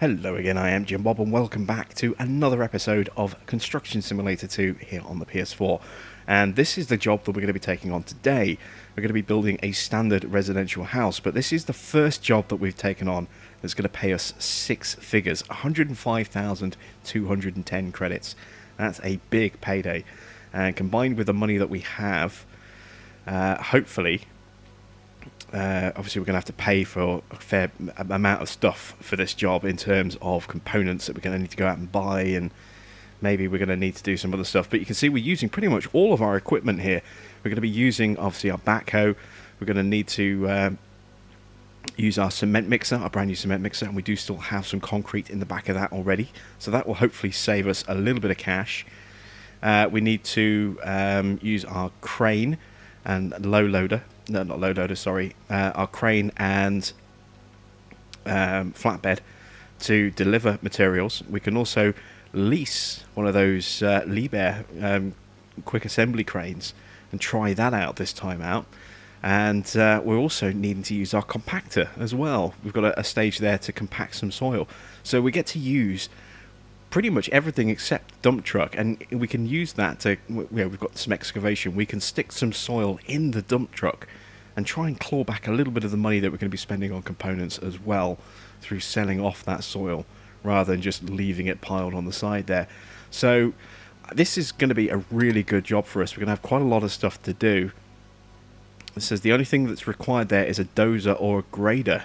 Hello again, I am Jim Bob and welcome back to another episode of Construction Simulator 2 here on the PS4. And this is the job that we're going to be taking on today. We're going to be building a standard residential house, but this is the first job that we've taken on that's going to pay us six figures, 105,210 credits. That's a big payday. And combined with the money that we have, hopefully... obviously we're going to have to pay for a fair amount of stuff for this job in terms of components that we're going to need to go out and buy, and maybe we're going to need to do some other stuff. But you can see we're using pretty much all of our equipment here. We're going to be using obviously our backhoe. We're going to need to use our cement mixer, our brand new cement mixer, and we do still have some concrete in the back of that already, so that will hopefully save us a little bit of cash. We need to use our crane and our crane and flatbed to deliver materials. We can also lease one of those Liebherr quick assembly cranes and try that out this time out. And we're also needing to use our compactor as well. We've got a stage there to compact some soil. So we get to use pretty much everything except dump truck, and we can use that to, we've got some excavation. We can stick some soil in the dump truck and try and claw back a little bit of the money that we're going to be spending on components as well through selling off that soil rather than just leaving it piled on the side there. So this is going to be a really good job for us. We're going to have quite a lot of stuff to do. It says the only thing that's required there is a dozer or a grader.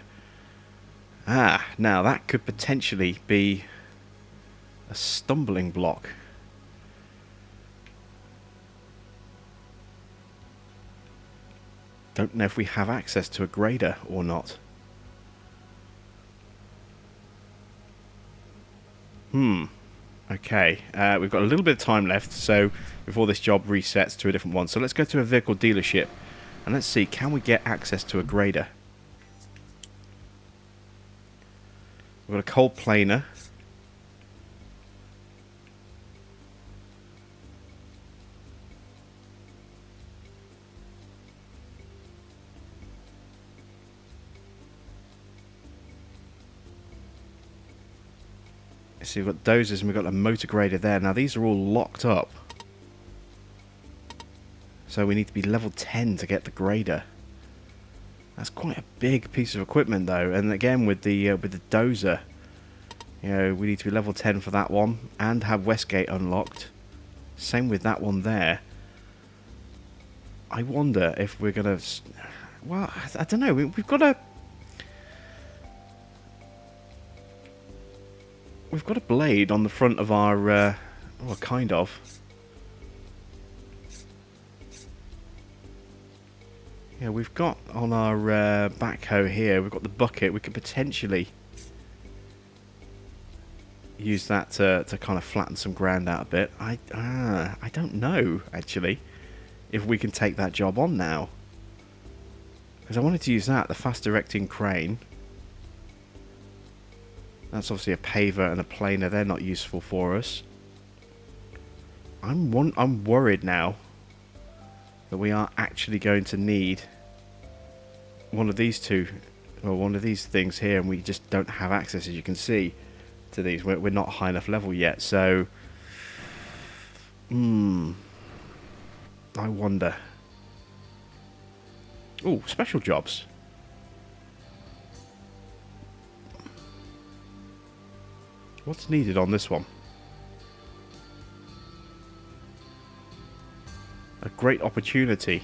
Now that could potentially be a stumbling block. Don't know if we have access to a grader or not. Okay, we've got a little bit of time left, so before this job resets to a different one. So let's go to a vehicle dealership and let's see, can we get access to a grader? We've got a coal planer. So we've got dozers and we've got a motor grader there. Now these are all locked up, so we need to be level 10 to get the grader. That's quite a big piece of equipment though, and again with the dozer, you know, we need to be level 10 for that one and have Westgate unlocked. Same with that one there. I wonder if we're gonna, well, I don't know, we've got a blade on the front of our, well, kind of. Yeah, we've got on our backhoe here, we've got the bucket. We could potentially use that to kind of flatten some ground out a bit. I don't know, actually, if we can take that job on now. Because I wanted to use that, the fast directing crane. That's obviously a paver and a planer. They're not useful for us. I'm worried now that we are actually going to need one of these two, or one of these things here, and we just don't have access, as you can see, to these. We're not high enough level yet, so I wonder. Oh, special jobs. What's needed on this one? A great opportunity.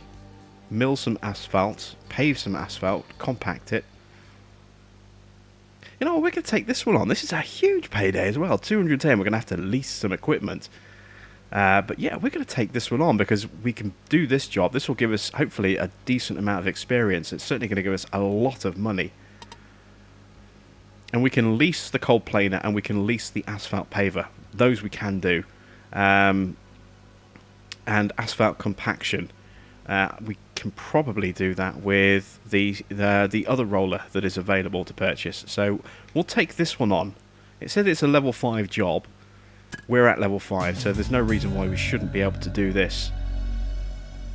Mill some asphalt, pave some asphalt, compact it. You know, we're going to take this one on. This is a huge payday as well. 210, we're going to have to lease some equipment. But yeah, we're going to take this one on because we can do this job. This will give us, hopefully, a decent amount of experience. It's certainly going to give us a lot of money. And we can lease the coal planer and we can lease the asphalt paver. Those we can do. And asphalt compaction. We can probably do that with the other roller that is available to purchase. So we'll take this one on. It said it's a level 5 job. We're at level 5, so there's no reason why we shouldn't be able to do this.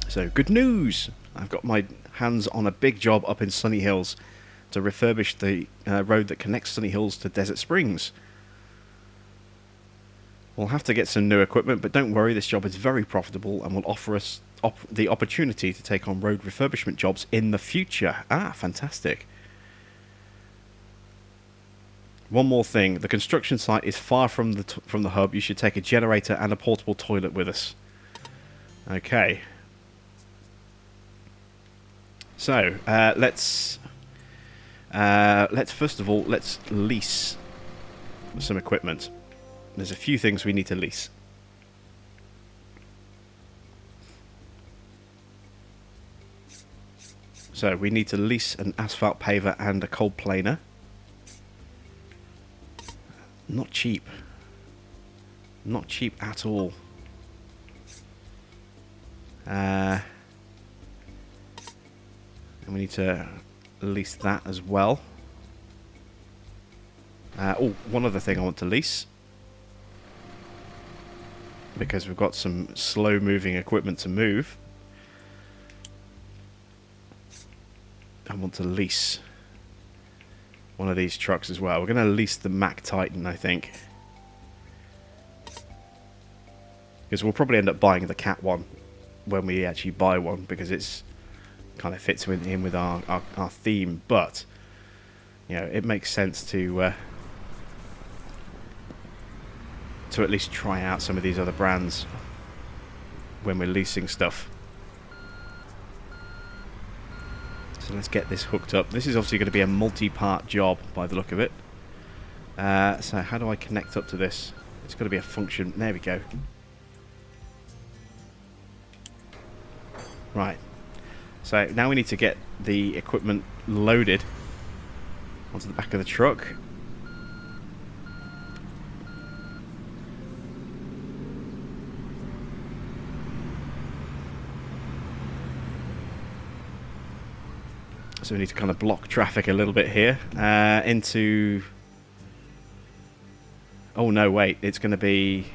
So good news! I've got my hands on a big job up in Sunny Hills. to refurbish the road that connects Sunny Hills to Desert Springs. We'll have to get some new equipment, but don't worry, this job is very profitable and will offer us the opportunity to take on road refurbishment jobs in the future. Ah, fantastic. One more thing, the construction site is far from the hub. You should take a generator and a portable toilet with us. Okay. So, let's first of all, let's lease some equipment. There's a few things we need to lease. So we need to lease an asphalt paver and a cold planer. Not cheap. Not cheap at all. And we need to lease that as well. Oh, one other thing I want to lease, because we've got some slow-moving equipment to move. I want to lease one of these trucks as well. We're going to lease the Mack Titan, I think, because we'll probably end up buying the Cat one when we actually buy one, because it's kind of fits in with our theme. But you know, it makes sense to at least try out some of these other brands when we're leasing stuff. So let's get this hooked up. This is obviously going to be a multi-part job by the look of it. So how do I connect up to this? It's got to be a function. There we go. Right. So now we need to get the equipment loaded onto the back of the truck. So we need to kind of block traffic a little bit here into... Oh no, wait, it's going to be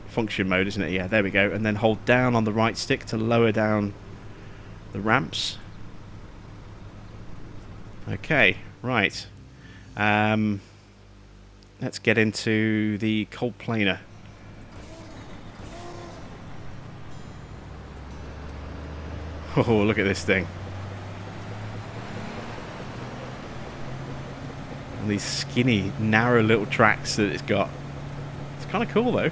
function mode, isn't it? Yeah, there we go. And then hold down on the right stick to lower down the ramps. Okay, right. Let's get into the cold planer. Oh, look at this thing. And these skinny, narrow little tracks that it's got. It's kind of cool though.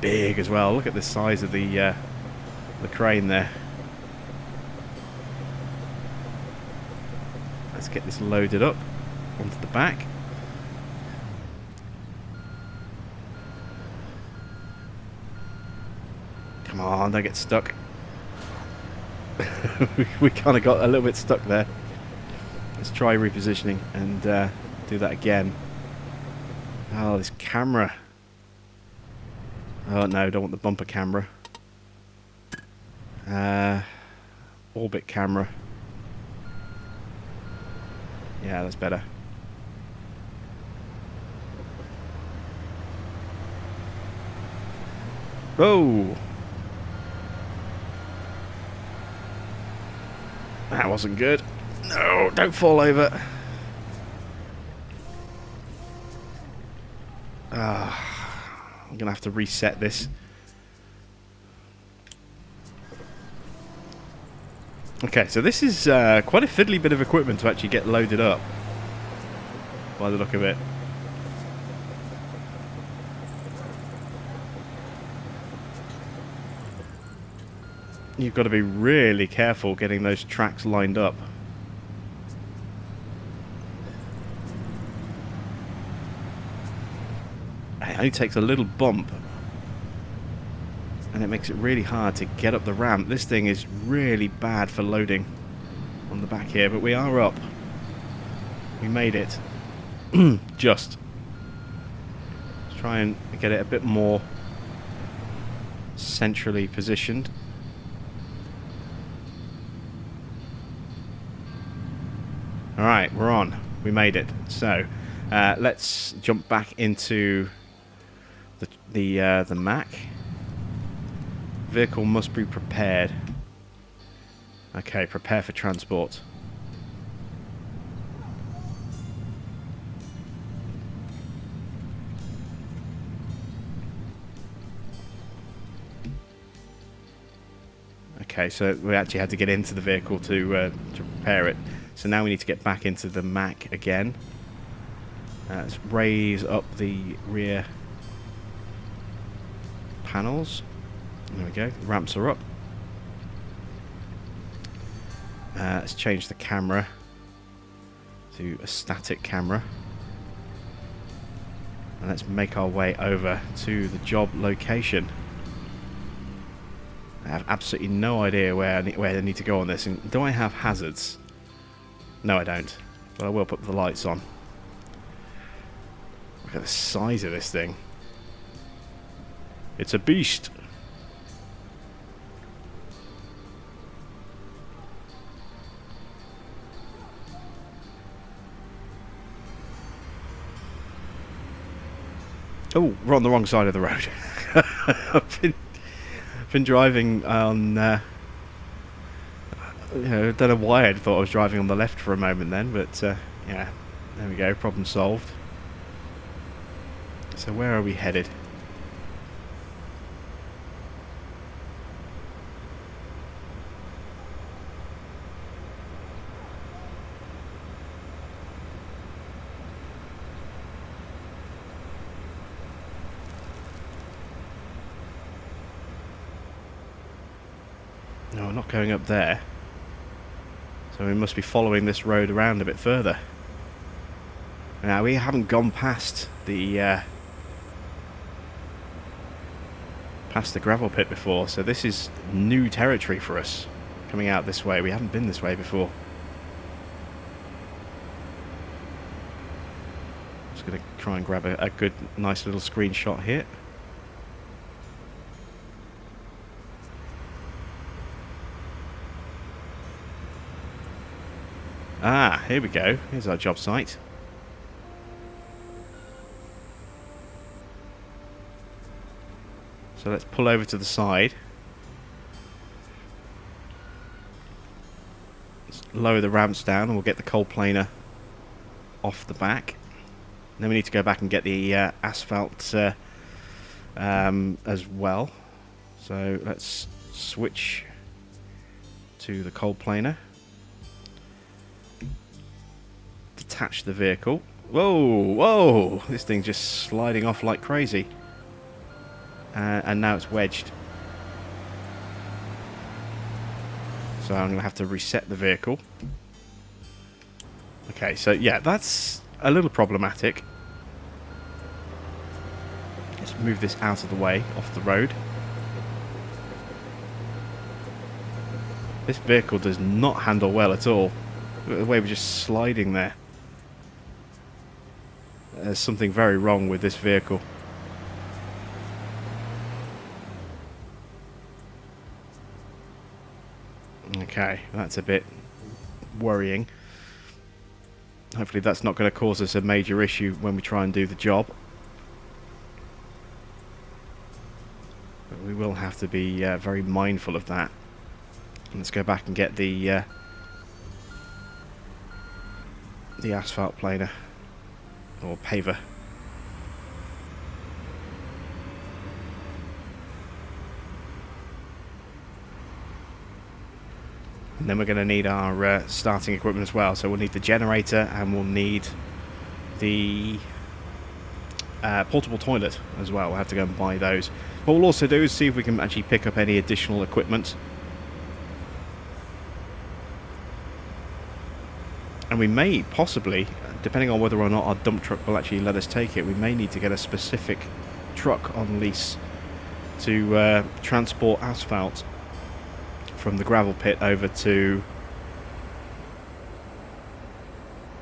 Big as well. Look at the size of the crane there. Let's get this loaded up onto the back. Come on, don't get stuck. we kind of got a little bit stuck there. Let's try repositioning and do that again. Oh, this camera. Oh no, don't want the bumper camera. Orbit camera. Yeah, that's better. Whoa! That wasn't good. No, don't fall over. I'm gonna have to reset this. Okay, so this is quite a fiddly bit of equipment to actually get loaded up, by the look of it. You've got to be really careful getting those tracks lined up. It only takes a little bump and it makes it really hard to get up the ramp. This thing is really bad for loading on the back here, but we are up. We made it. Just. Let's try and get it a bit more centrally positioned. Alright, we're on. We made it. So, let's jump back into the Mack. Vehicle must be prepared. Okay, prepare for transport. Okay, so we actually had to get into the vehicle to repair it. So now we need to get back into the Mac again. Let's raise up the rear panels. There we go. The ramps are up. Let's change the camera to a static camera. And let's make our way over to the job location. I have absolutely no idea where I need to go on this. And do I have hazards? No, I don't. But I will put the lights on. Look at the size of this thing. It's a beast. Oh, we're on the wrong side of the road. I've been driving on... I don't know why I thought I was driving on the left for a moment then, but yeah, there we go, problem solved. So where are we headed? No, we're not going up there. So we must be following this road around a bit further. Now, we haven't gone past the gravel pit before, so this is new territory for us, coming out this way. We haven't been this way before. Just going to try and grab a good, nice little screenshot here. Ah, here we go. Here's our job site. So let's pull over to the side. Let's lower the ramps down and we'll get the coal planer off the back. And then we need to go back and get the asphalt as well. So let's switch to the coal planer. Detach the vehicle. Whoa, whoa! This thing's just sliding off like crazy. And now it's wedged. So I'm going to have to reset the vehicle. Okay, so yeah, that's a little problematic. Let's move this out of the way, off the road. This vehicle does not handle well at all. Look at the way we're just sliding there. There's something very wrong with this vehicle. Okay, that's a bit worrying. Hopefully that's not going to cause us a major issue when we try and do the job. But we will have to be very mindful of that. Let's go back and get the asphalt planer. Or paver. And then we're going to need our starting equipment as well. So we'll need the generator and we'll need the portable toilet as well. We'll have to go and buy those. What we'll also do is see if we can actually pick up any additional equipment. And we may possibly, depending on whether or not our dump truck will actually let us take it, we may need to get a specific truck on lease to transport asphalt from the gravel pit over to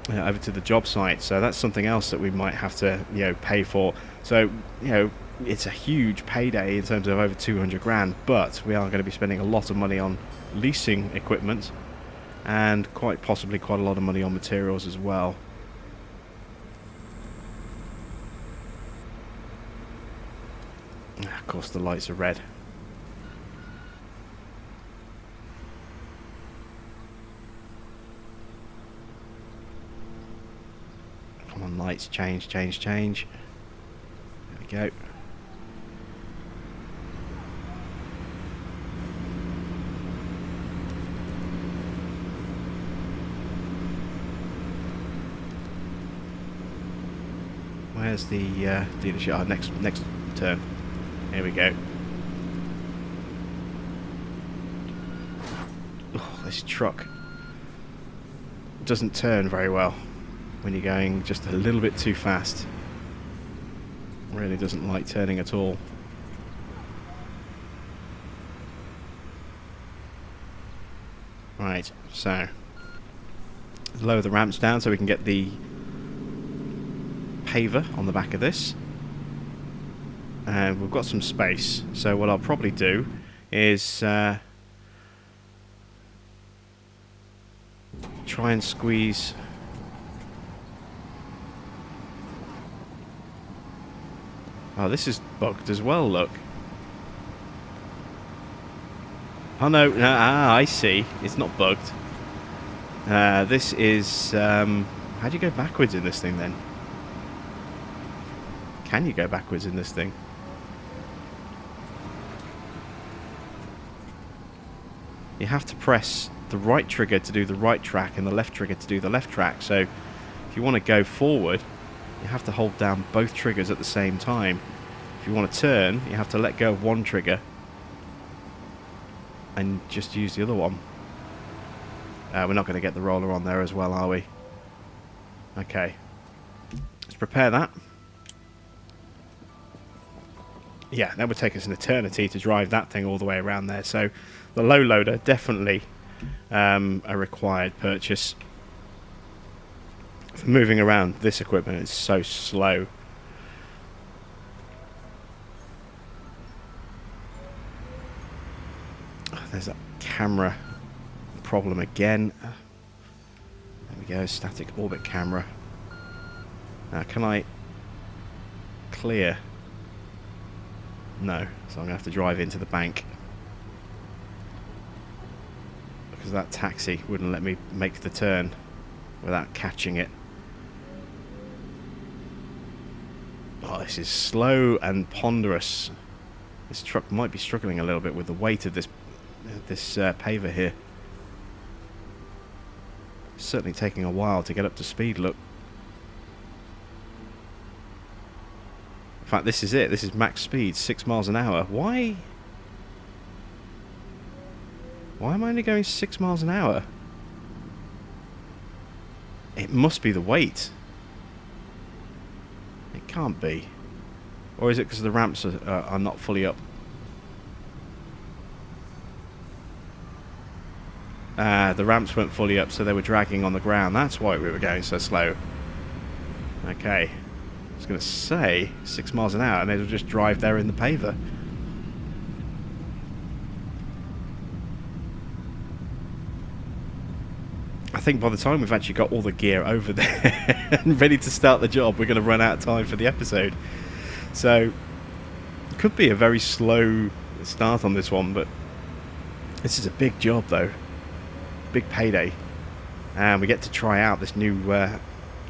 the job site. So that's something else that we might have to pay for. So it's a huge payday in terms of over 200 grand, but we are going to be spending a lot of money on leasing equipment and quite possibly quite a lot of money on materials as well. Of course the lights are red. Come on, lights, change. There we go. Where's the dealership? Oh, next turn. Here we go. Oh, this truck doesn't turn very well when you're going just a little bit too fast. Really doesn't like turning at all. Right, so lower the ramps down so we can get the paver on the back of this. And we've got some space, so what I'll probably do is try and squeeze. Oh, this is bugged as well, look. Oh no, I see. It's not bugged. This is... how do you go backwards in this thing then? Can you go backwards in this thing? You have to press the right trigger to do the right track and the left trigger to do the left track. So if you want to go forward, you have to hold down both triggers at the same time. If you want to turn, you have to let go of one trigger and just use the other one. We're not going to get the roller on there as well, are we? Okay. Let's prepare that. Yeah, that would take us an eternity to drive that thing all the way around there. So the low loader, definitely a required purchase. For moving around this equipment, it's so slow. There's that camera problem again. There we go, static orbit camera. Now, can I clear? No, so I'm going to have to drive into the bank. Because that taxi wouldn't let me make the turn without catching it. Oh, this is slow and ponderous. This truck might be struggling a little bit with the weight of this paver here. It's certainly taking a while to get up to speed, look. In fact, this is it. This is max speed, 6 miles an hour. Why am I only going 6 miles an hour? It must be the weight. It can't be. Or is it because the ramps are not fully up? The ramps weren't fully up, so they were dragging on the ground. That's why we were going so slow. Okay. I was going to say 6 miles an hour and it'll just drive there in the paver. I think by the time we've actually got all the gear over there and ready to start the job, we're going to run out of time for the episode. So, it could be a very slow start on this one, but this is a big job though. Big payday. And we get to try out this new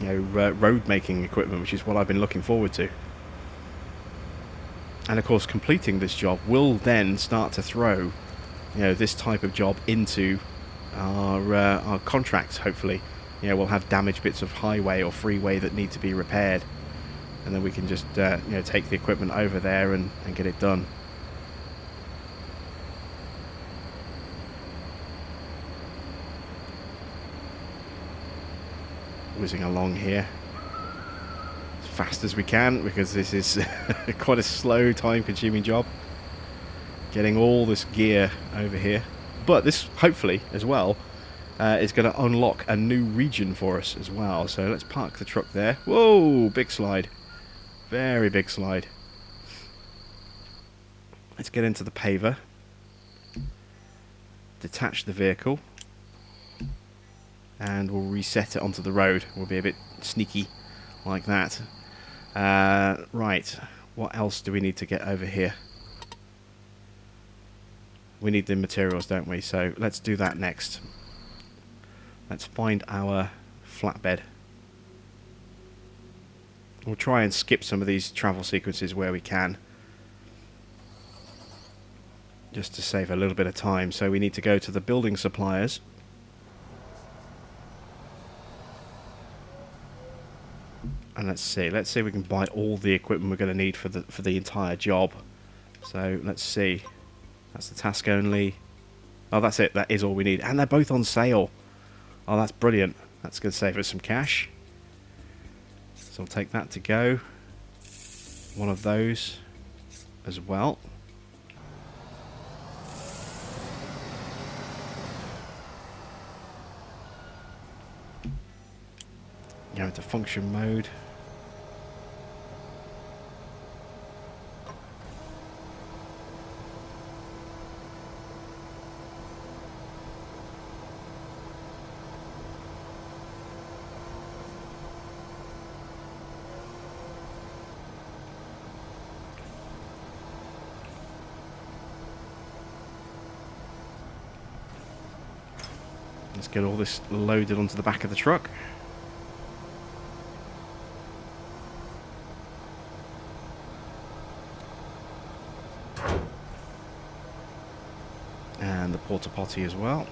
road making equipment, which is what I've been looking forward to. And of course, completing this job will then start to throw this type of job into our contracts. Hopefully, we'll have damaged bits of highway or freeway that need to be repaired, and then we can just take the equipment over there and get it done. Whizzing along here as fast as we can, because this is quite a slow, time-consuming job getting all this gear over here. But this, hopefully, as well, is going to unlock a new region for us as well. So let's park the truck there. Whoa, big slide. Very big slide. Let's get into the paver. Detach the vehicle. And we'll reset it onto the road. We'll be a bit sneaky like that. Right, what else do we need to get over here? We need the materials, don't we? So let's do that next. Let's find our flatbed. We'll try and skip some of these travel sequences where we can, just to save a little bit of time. So we need to go to the building suppliers. And let's see if we can buy all the equipment we're going to need for the entire job. So let's see. That's the task only. Oh, that's it. That is all we need. And they're both on sale. Oh, that's brilliant. That's going to save us some cash. So I'll take that to go. One of those as well. Go into function mode. Let's get all this loaded onto the back of the truck. And the porta potty as well.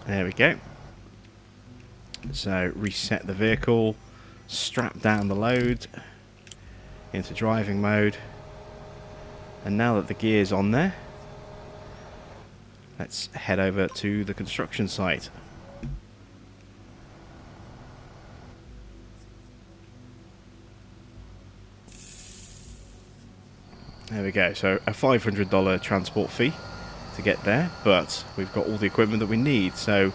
There we go. So reset the vehicle, strap down the load into driving mode, and now that the gear's on there, let's head over to the construction site. There we go. So a $500 transport fee to get there, but we've got all the equipment that we need. So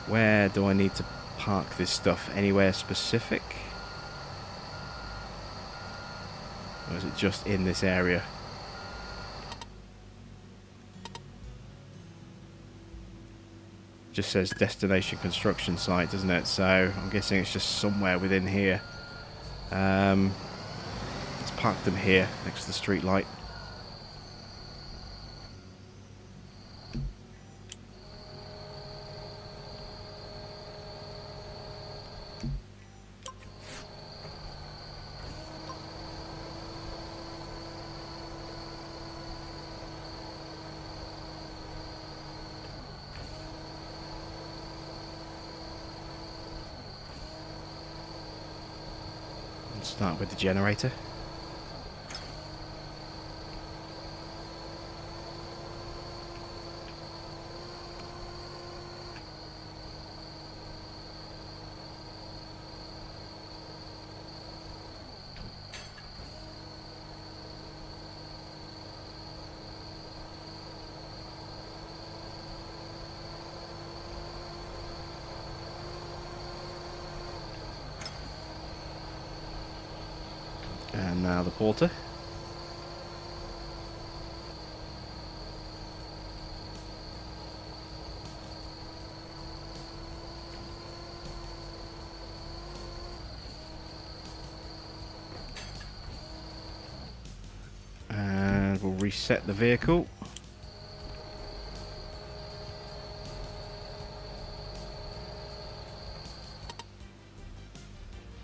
where do I need to park this stuff? Anywhere specific? Or is it just in this area? Just says destination construction site, doesn't it? So I'm guessing it's just somewhere within here. Let's park them here next to the street light. Let's start with the generator. And now the porter. And we'll reset the vehicle.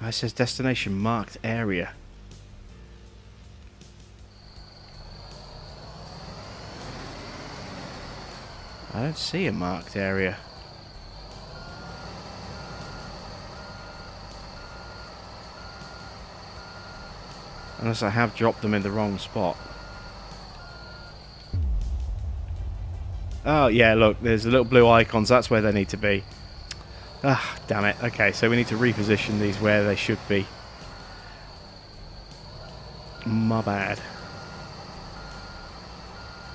It says destination marked area. I don't see a marked area. Unless I have dropped them in the wrong spot. Oh yeah, look, there's the little blue icons, that's where they need to be. Ah, damn it. Okay, so we need to reposition these where they should be. My bad.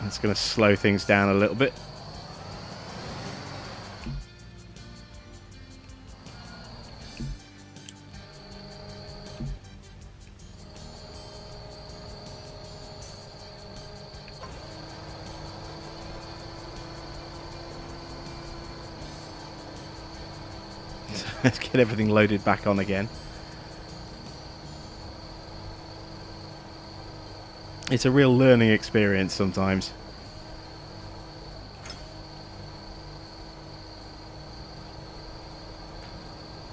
That's going to slow things down a little bit. Let's get everything loaded back on again. It's a real learning experience sometimes.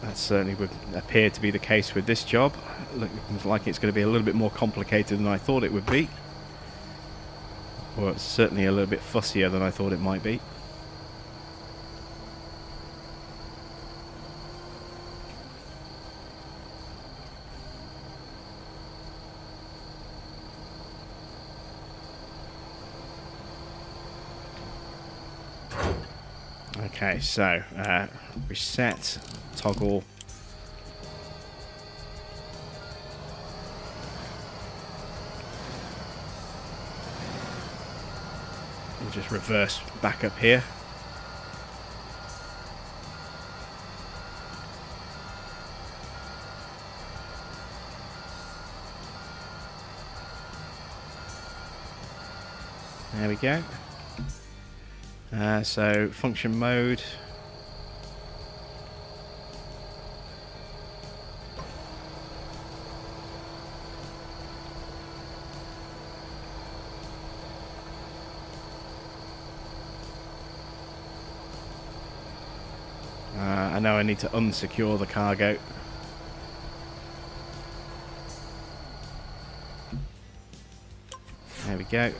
That certainly would appear to be the case with this job. Looks like it's going to be a little bit more complicated than I thought it would be. Or it's certainly a little bit fussier than I thought it might be. Okay, so reset, toggle. We'll just reverse back up here. There we go. So function mode. I know I need to unsecure the cargo. There we go.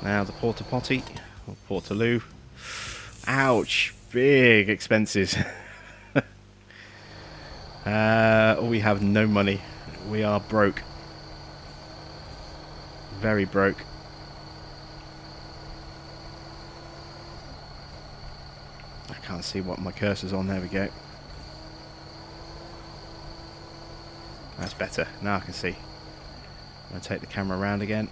Now the porta potty, or portaloo. Ouch! Big expenses. We have no money. We are broke. Very broke. I can't see what my cursor's on. There we go. That's better. Now I can see. I'm going to take the camera around again.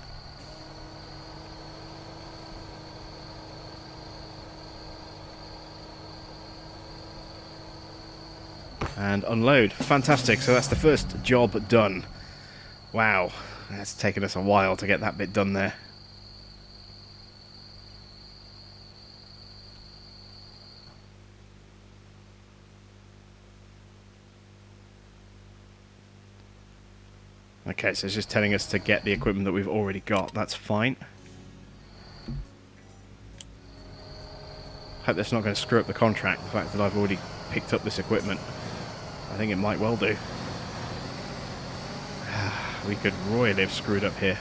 And unload. Fantastic. So that's the first job done. Wow. That's taken us a while to get that bit done there. Okay, so it's just telling us to get the equipment that we've already got. That's fine. Hope that's not going to screw up the contract, the fact that I've already picked up this equipment. I think it might well do. We could royally have screwed up here.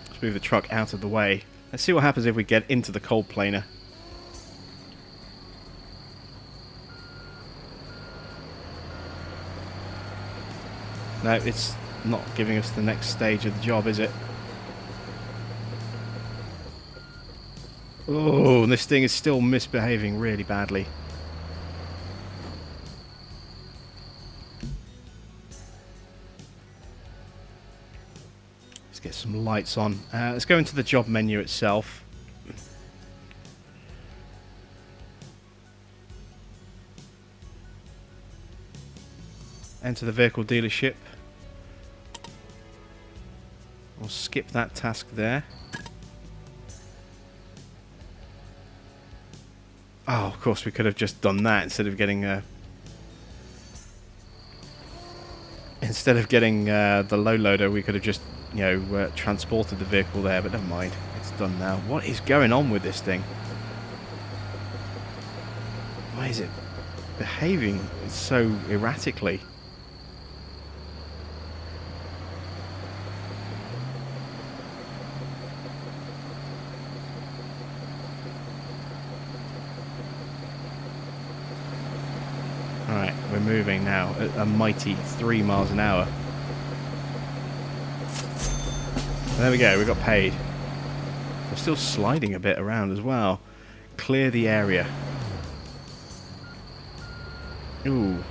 Let's move the truck out of the way. Let's see what happens if we get into the cold planer. No, it's not giving us the next stage of the job, is it? Oh, this thing is still misbehaving really badly. Let's get some lights on. Let's go into the job menu itself. Enter the vehicle dealership. We'll skip that task there. Oh, of course, we could have just done that instead of getting the low loader. We could have just, you know, transported the vehicle there. But never mind, it's done now. What is going on with this thing? Why is it behaving so erratically? Alright, we're moving now at a mighty 3 miles an hour. There we go, we got paid. We're still sliding a bit around as well. Clear the area. Ooh.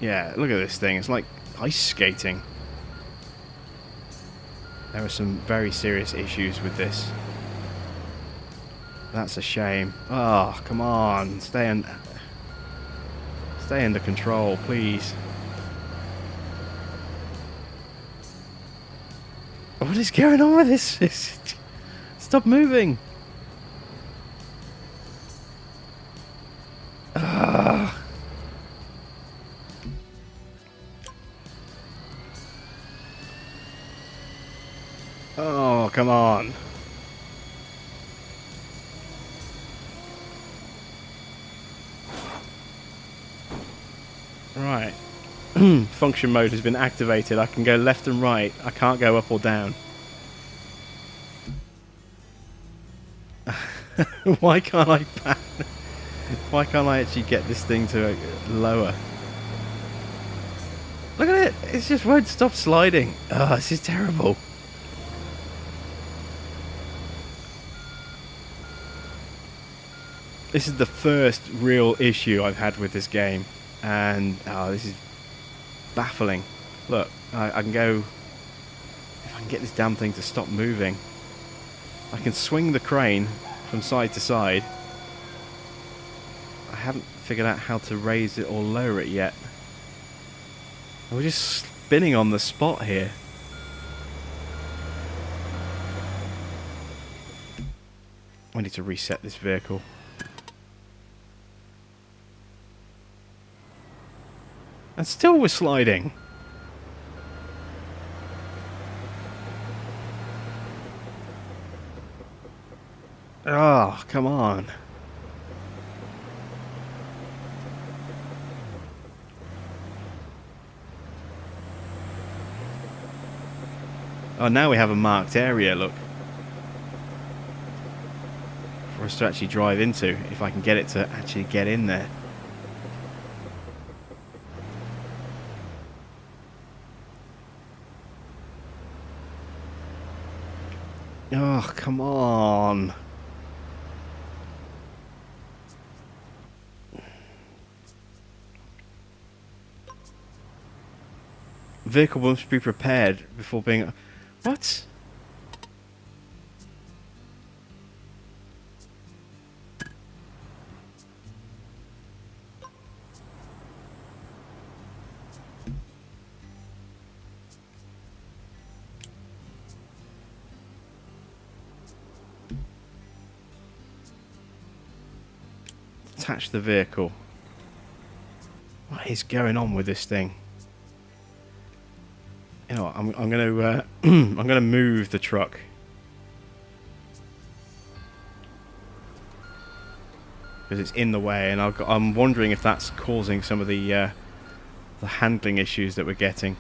Yeah, look at this thing. It's like ice skating. There are some very serious issues with this. That's a shame. Oh, come on. Stay under control, please. What is going on with this? Stop moving. Ugh. Oh, come on. Right. Function mode has been activated. I can go left and right. I can't go up or down. Why can't I pan? Why can't I actually get this thing to lower? Look at it! It just won't stop sliding. Oh, this is terrible. This is the first real issue I've had with this game. And, oh, this is baffling. Look, I can go... If I can get this damn thing to stop moving. I can swing the crane from side to side. I haven't figured out how to raise it or lower it yet. We're just spinning on the spot here. I need to reset this vehicle. And still we're sliding. Oh, come on. Oh, now we have a marked area, look. For us to actually drive into, if I can get it to actually get in there. Oh, come on. Vehicle must be prepared before being... What? Attach the vehicle. What is going on with this thing? You know what, I'm gonna I'm gonna move the truck. Because it's in the way, and I'm wondering if that's causing some of the handling issues that we're getting.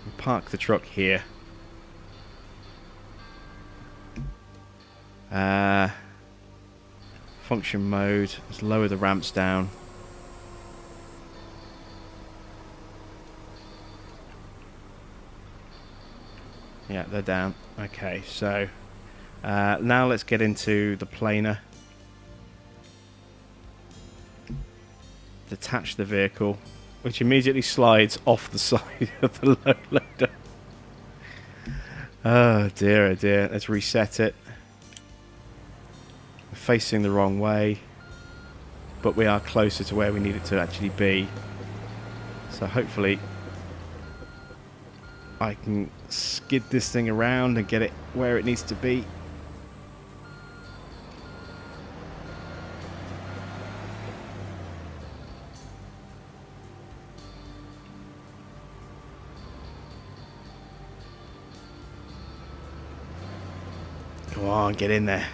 We'll park the truck here. Function mode. Let's lower the ramps down. Yeah, they're down. Okay, so now let's get into the planer. Detach the vehicle, which immediately slides off the side of the load loader. Oh dear, oh dear. Let's reset it. We're facing the wrong way, but we are closer to where we need it to actually be. So hopefully I can skid this thing around and get it where it needs to be. Come on, get in there.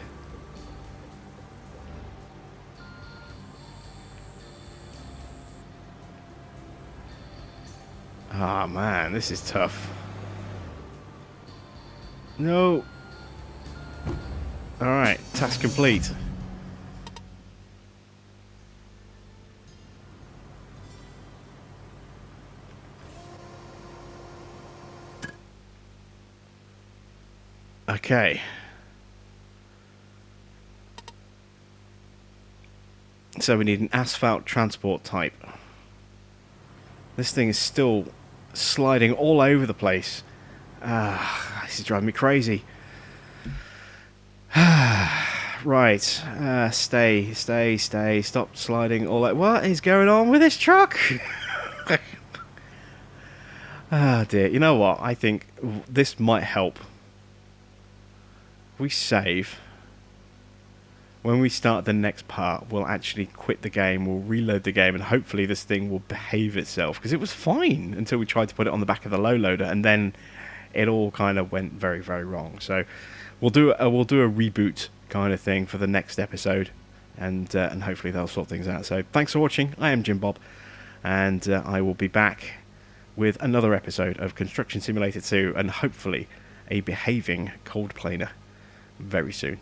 Ah, man, this is tough. No. Alright, task complete. Okay. So we need an asphalt transport type. This thing is still sliding all over the place. This is driving me crazy. Right. Stay. Stop sliding. All that. What is going on with this truck? Ah, dear. You know what? I think this might help. We save. When we start the next part, we'll actually quit the game, we'll reload the game, and hopefully this thing will behave itself. Because it was fine until we tried to put it on the back of the low loader, and then it all kind of went very, very wrong. So we'll do a reboot kind of thing for the next episode, and hopefully they'll sort things out. So thanks for watching. I am Jim Bob, and I will be back with another episode of Construction Simulator 2, and hopefully a behaving cold planer very soon.